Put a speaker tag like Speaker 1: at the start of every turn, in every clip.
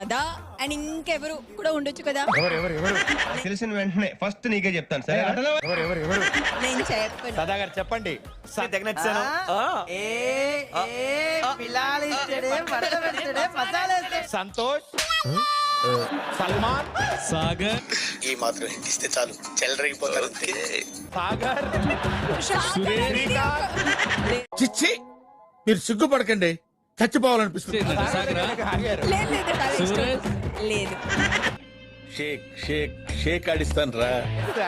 Speaker 1: కదా అండ్ ఇంకెవరు కూడా ఉండొచ్చు కదా.
Speaker 2: తెలిసిన వెంటనే ఫస్ట్ నీకే చెప్తాను సరే.
Speaker 1: నేను చెప్పను.
Speaker 3: సదాగారు చెప్పండి. సంతోష్, సల్మాన్,
Speaker 4: సాగర్,
Speaker 5: ఈ మాత్రం హింట్ ఇస్తే చాలు చెలరేగిపోతారు.
Speaker 3: సాగర్,
Speaker 6: చిచ్చి మీరు సిగ్గుపడకండి, చచ్చిపోవాలనిపిస్తుంది.
Speaker 4: సాగరా,
Speaker 1: లేదు లేదు
Speaker 4: సూరజ్,
Speaker 1: లేదు.
Speaker 5: షేక్ షేక్ షేక్ ఆడిస్తాను రా.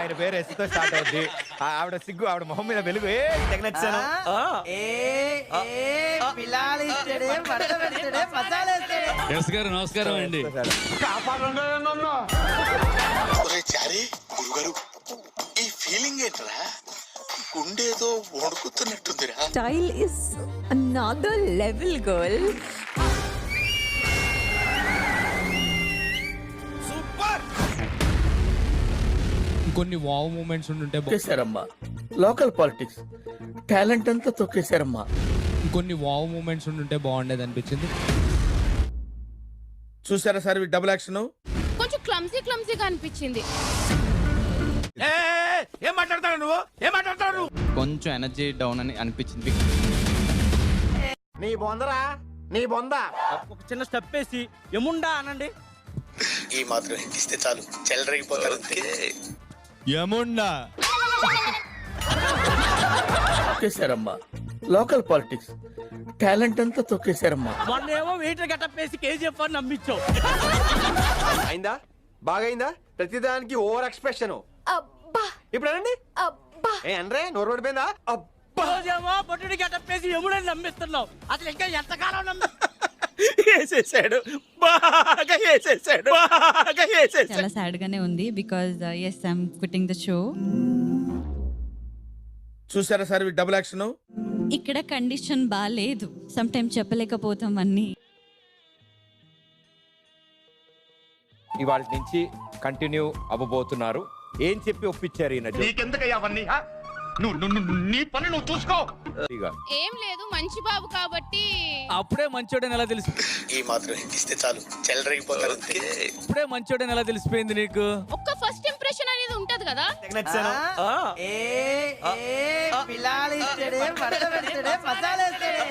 Speaker 3: ఆయన పేరు ఎస్తో స్టార్ట్ అవుద్ది. ఆవిడ సిగ్గు, ఆవిడ మొహం మీద వెలుగు.
Speaker 4: ఎస్ గారు నమస్కారం అండి.
Speaker 5: ఒరే చారి గురుగారు, ఈ ఫీలింగ్ ఏంట్రా? గుండేదో వణుకుతున్నట్టుందిరా.
Speaker 1: Style is another level girl.
Speaker 4: కొన్ని వావ్ మూమెంట్స్ ఉంటుంటే
Speaker 6: తొక్కేశారమ్మా, లోకల్ పాలిటిక్స్ టాలెంట్ అంతా తొక్కేశారమ్మా.
Speaker 4: కొన్ని వావ్ మూమెంట్స్ ఉంటుంటే బాగుండేది అనిపించింది.
Speaker 6: చూసారా సార్ డబుల్ యాక్షన్?
Speaker 7: కొంచెం క్లమ్సీగా అనిపించింది.
Speaker 3: ఏం మాట్లాడతావు నువ్వు? ఏం మాట్లాడతావు నువ్వు?
Speaker 8: కొంచెం ఎనర్జీ డౌన్ అని అనిపించింది.
Speaker 3: నీ బొందరా, నీ బొంద. ఒక చిన్న స్టెప్ వేసి ఎముండా అనండి.
Speaker 5: ఈ మాత్రం హింట్ ఇస్తే చాలు చెలరేగిపోతారు.
Speaker 4: యముండా
Speaker 6: తొక్కేశారమ్మా, లోకల్ పాలిటిక్స్ టాలెంట్ అంతా తొక్కేశారమ్మా.
Speaker 3: మొన్నేమో వెయిటర్ గెటప్ వేసి కేజీఎఫ్ అని నమ్మించావు. అయిందా? బాగైందా? ప్రతిదానికి ఓవర్ ఎక్స్ప్రెషన్. ఇప్పుడు అనండి. ఏ అనరే, నోరు పడిపోయిందా? అబ్బా పొట్టుడి గెటప్ వేసి ఎముడని నమ్మిస్తున్నావు. అసలు ఇంకా ఎంతకాలం వేసేసాడు, బాగా వేసేసాడు, బాగా వేసేసాడు.
Speaker 9: చాలా సాడ్ గానే ఉంది because yes I'm quitting the show.
Speaker 6: చూసారా సార్ డబుల్ యాక్షన్?
Speaker 9: ఇక్కడ కండిషన్ బాలేదు, సమ్ టైం చెప్పలేకపోతాం అన్ని.
Speaker 3: ఇవాళ నుంచి కంటిన్యూ అవ్వబోతున్నారు. ఏం చెప్పి ఒప్పించారు ఈయన? నీ పని నువ్వు చూసుకో.
Speaker 7: ఏం లేదు, మంచి బాబు కాబట్టి.
Speaker 4: అప్పుడే మంచోడని ఎలా తెలుసు?
Speaker 5: ఈ మాత్రం హింట్ ఇస్తే చాలు చెలరేగిపోతారు.
Speaker 4: అప్పుడే మంచోడని ఎలా తెలిసిపోయింది నీకు?
Speaker 7: ఒక్క ఫస్ట్ ఇంప్రెషన్ అనేది ఉంటది కదా.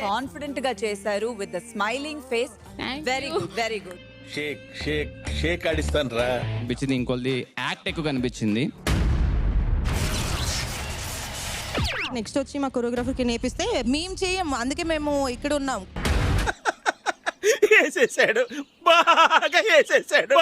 Speaker 1: కాన్ఫిడెంట్ గా చేశారు with the smiling face. Very good, very good.
Speaker 5: Shake shake shake ఆడిస్తాను రా.
Speaker 8: అనిపించింది. ఇంకొకటి యాక్ట్ ఎక్కువ అనిపించింది.
Speaker 10: నెక్స్ట్ వచ్చి మా కొరియోగ్రాఫర్ కి నేర్పిస్తే మేము చేయం, అందుకే మేము ఇక్కడ ఉన్నాం.
Speaker 3: వేసేసాడు, బాగా వేసేసాడు.